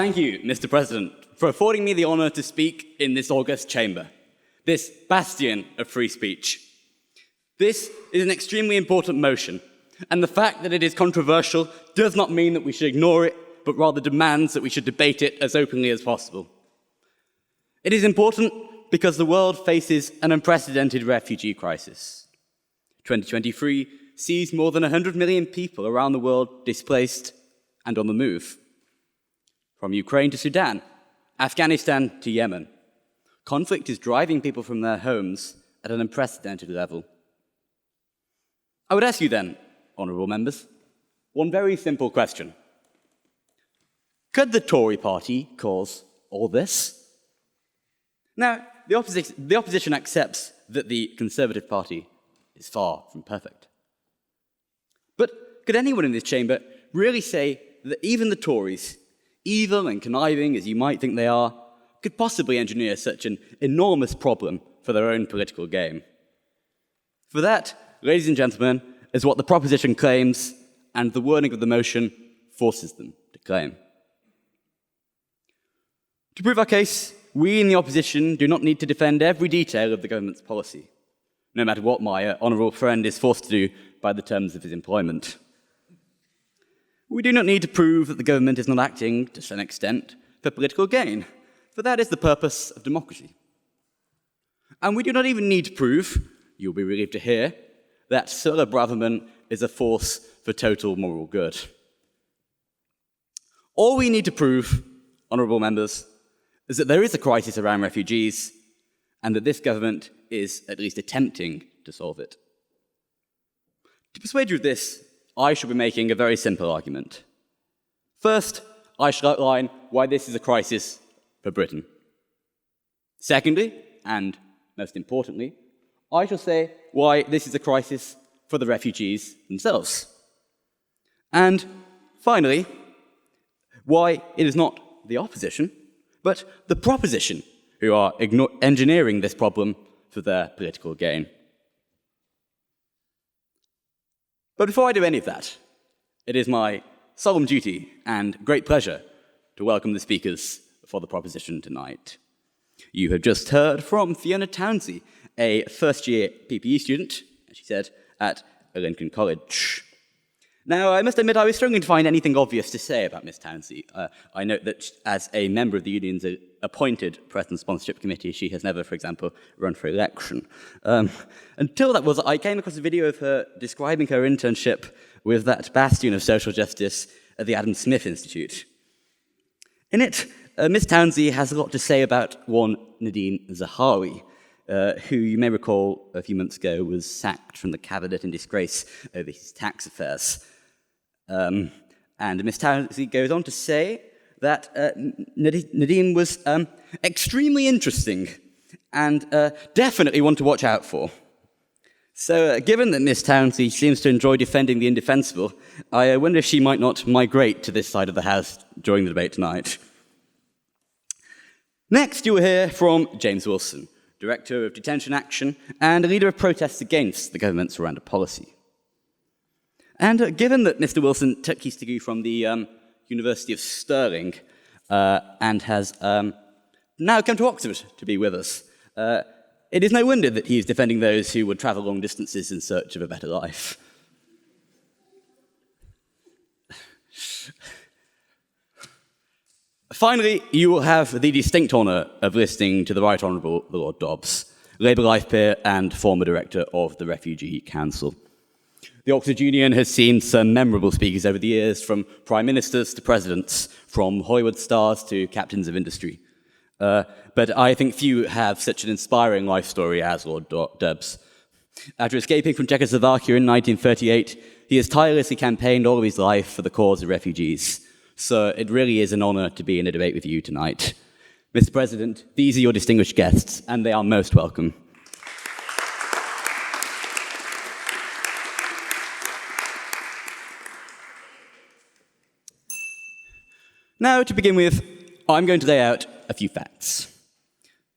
Thank you, Mr. President, for affording me the honour to speak in this august chamber, this bastion of free speech. This is an extremely important motion, and the fact that it is controversial does not mean that we should ignore it, but rather demands that we should debate it as openly as possible. It is important because the world faces an unprecedented refugee crisis. 2023 sees more than 100 million people around the world displaced and on the move. From Ukraine to Sudan, Afghanistan to Yemen, conflict is driving people from their homes at an unprecedented level. I would ask you then, honourable members, one very simple question. Could the Tory party cause all this? Now, the opposition accepts that the Conservative Party is far from perfect. But could anyone in this chamber really say that even the Tories, evil and conniving as you might think they are, could possibly engineer such an enormous problem for their own political game? For that, ladies and gentlemen, is what the proposition claims and the wording of the motion forces them to claim. To prove our case, we in the opposition do not need to defend every detail of the government's policy, no matter what my honourable friend is forced to do by the terms of his employment. We do not need to prove that the government is not acting, to some extent, for political gain, for that is the purpose of democracy. And we do not even need to prove, you'll be relieved to hear, that Suella Braverman is a force for total moral good. All we need to prove, honourable members, is that there is a crisis around refugees and that this government is at least attempting to solve it. To persuade you of this, I shall be making a very simple argument. First, I shall outline why this is a crisis for Britain. Secondly, and most importantly, I shall say why this is a crisis for the refugees themselves. And finally, why it is not the opposition, but the proposition who are engineering this problem for their political gain. But before I do any of that, it is my solemn duty and great pleasure to welcome the speakers for the proposition tonight. You have just heard from Fiona Townsey, a first-year PPE student, as she said, at Lincoln College. Now, I must admit I was struggling to find anything obvious to say about Miss Townsey. I note that as a member of the union's appointed press and sponsorship committee, she has never, for example, run for election. Until that was, I came across a video of her describing her internship with that bastion of social justice at the Adam Smith Institute. In it, Miss Townsey has a lot to say about one Nadine Zahawi, who you may recall a few months ago was sacked from the cabinet in disgrace over his tax affairs. And Miss Townsey goes on to say that Nadine was extremely interesting and definitely one to watch out for. So given that Miss Townsey seems to enjoy defending the indefensible, I wonder if she might not migrate to this side of the House during the debate tonight. Next, you will hear from James Wilson, Director of Detention Action and a leader of protests against the government's Rwanda policy. And given that Mr. Wilson took his degree from the University of Stirling and has now come to Oxford to be with us, it is no wonder that he is defending those who would travel long distances in search of a better life. Finally, you will have the distinct honour of listening to the Right Honourable the Lord Dobbs, Labour life peer and former director of the Refugee Council. The Oxford Union has seen some memorable speakers over the years, from prime ministers to presidents, from Hollywood stars to captains of industry. But I think few have such an inspiring life story as Lord Dobbs. After escaping from Czechoslovakia in 1938, he has tirelessly campaigned all of his life for the cause of refugees. So it really is an honour to be in a debate with you tonight. Mr. President, these are your distinguished guests, and they are most welcome. Now, to begin with, I'm going to lay out a few facts.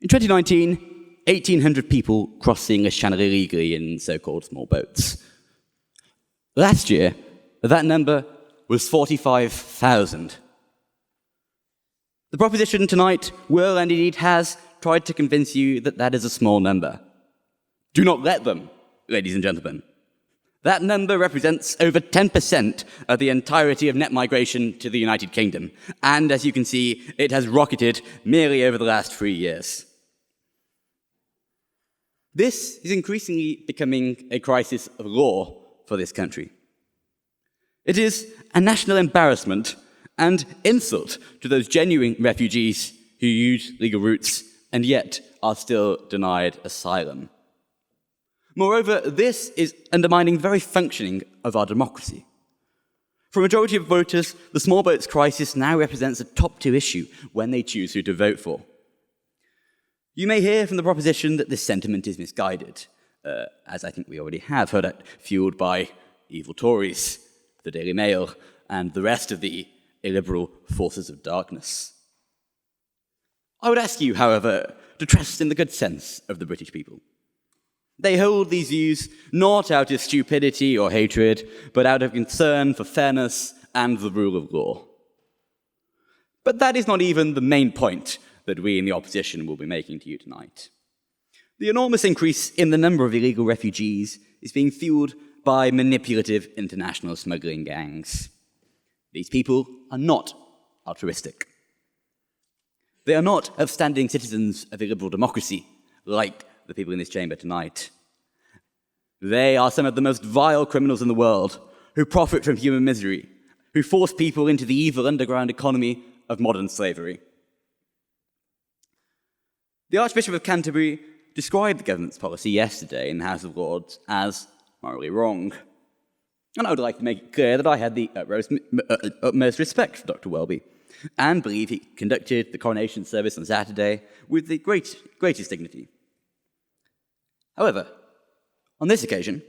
In 2019, 1,800 people crossed the English Channel illegally in so-called small boats. Last year, that number was 45,000. The proposition tonight will, and indeed has, tried to convince you that that is a small number. Do not let them, ladies and gentlemen. That number represents over 10% of the entirety of net migration to the United Kingdom, and as you can see, it has rocketed merely over the last 3 years. This is increasingly becoming a crisis of law for this country. It is a national embarrassment and insult to those genuine refugees who use legal routes and yet are still denied asylum. Moreover, this is undermining the very functioning of our democracy. For a majority of voters, the small boats crisis now represents a top 2 issue when they choose who to vote for. You may hear from the proposition that this sentiment is misguided, as I think we already have heard it, fueled by evil Tories, the Daily Mail, and the rest of the illiberal forces of darkness. I would ask you, however, to trust in the good sense of the British people. They hold these views not out of stupidity or hatred, but out of concern for fairness and the rule of law. But that is not even the main point that we in the opposition will be making to you tonight. The enormous increase in the number of illegal refugees is being fueled by manipulative international smuggling gangs. These people are not altruistic. They are not upstanding citizens of a liberal democracy, like the people in this chamber tonight. They are some of the most vile criminals in the world who profit from human misery, who force people into the evil underground economy of modern slavery. The Archbishop of Canterbury described the government's policy yesterday in the House of Lords as morally wrong. And I would like to make it clear that I had the utmost respect for Dr. Welby and believe he conducted the coronation service on Saturday with the greatest dignity. However, on this occasion,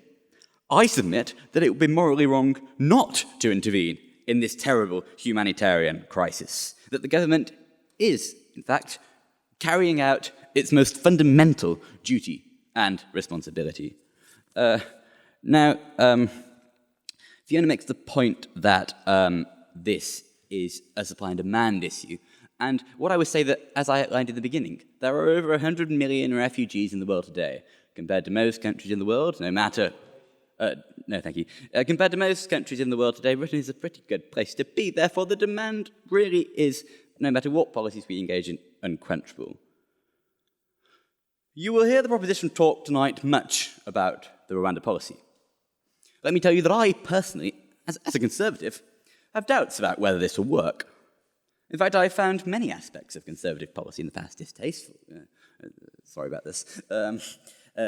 I submit that it would be morally wrong not to intervene in this terrible humanitarian crisis, that the government is, in fact, carrying out its most fundamental duty and responsibility. Now, Fiona makes the point that this is a supply and demand issue. And what I would say that, as I outlined in the beginning, there are over 100 million refugees in the world today. Compared to most countries in the world, compared to most countries in the world today, Britain is a pretty good place to be. Therefore, the demand really is, no matter what policies we engage in, unquenchable. You will hear the proposition talk tonight much about the Rwanda policy. Let me tell you that I personally, as a Conservative, have doubts about whether this will work. In fact, I found many aspects of Conservative policy in the past distasteful. Sorry about this.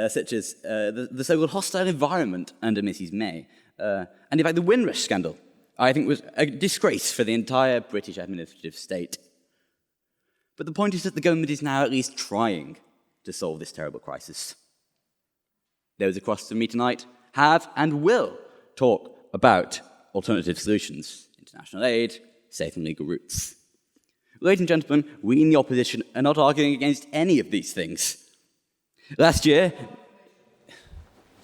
Such as the so-called hostile environment under Mrs. May. And in fact, the Windrush scandal, I think, was a disgrace for the entire British administrative state. But the point is that the government is now at least trying to solve this terrible crisis. Those across from me tonight have and will talk about alternative solutions, international aid, safe and legal routes. Ladies and gentlemen, we in the opposition are not arguing against any of these things. Last year...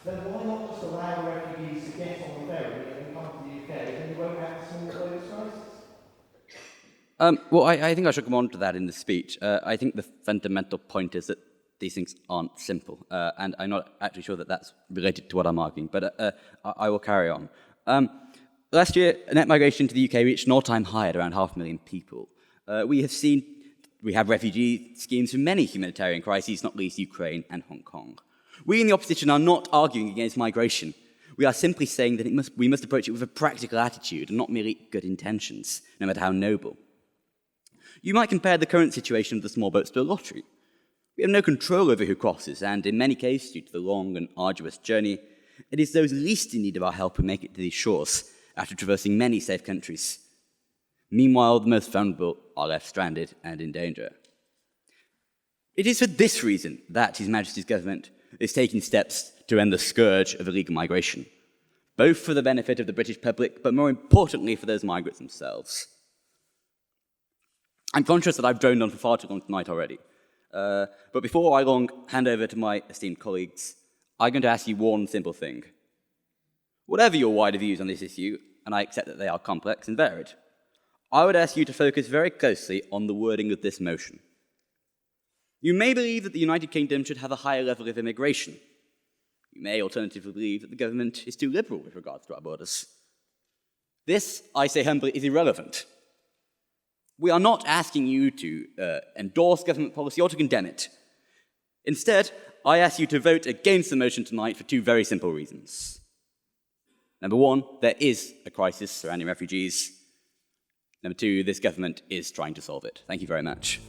Then why not just allow refugees to get on the ferry and come to the UK and you won't have to small boats crisis? Well, I think I should come on to that in the speech. I think the fundamental point is that these things aren't simple, and I'm not actually sure that that's related to what I'm arguing, but I will carry on. Last year, net migration to the UK reached an all-time high at around 500,000 people. We have refugee schemes for many humanitarian crises, not least Ukraine and Hong Kong. We in the opposition are not arguing against migration. We are simply saying that we must approach it with a practical attitude and not merely good intentions, no matter how noble. You might compare the current situation of the small boats to a lottery. We have no control over who crosses, and in many cases, due to the long and arduous journey, it is those least in need of our help who make it to these shores after traversing many safe countries. Meanwhile, the most vulnerable are left stranded and in danger. It is for this reason that His Majesty's government is taking steps to end the scourge of illegal migration, both for the benefit of the British public, but more importantly for those migrants themselves. I'm conscious that I've droned on for far too long tonight already, but before I hand over to my esteemed colleagues, I'm going to ask you one simple thing. Whatever your wider views on this issue, and I accept that they are complex and varied, I would ask you to focus very closely on the wording of this motion. You may believe that the United Kingdom should have a higher level of immigration. You may alternatively believe that the government is too liberal with regards to our borders. This, I say humbly, is irrelevant. We are not asking you to endorse government policy or to condemn it. Instead, I ask you to vote against the motion tonight for two very simple reasons. Number one, there is a crisis surrounding refugees. Number two, this government is trying to solve it. Thank you very much.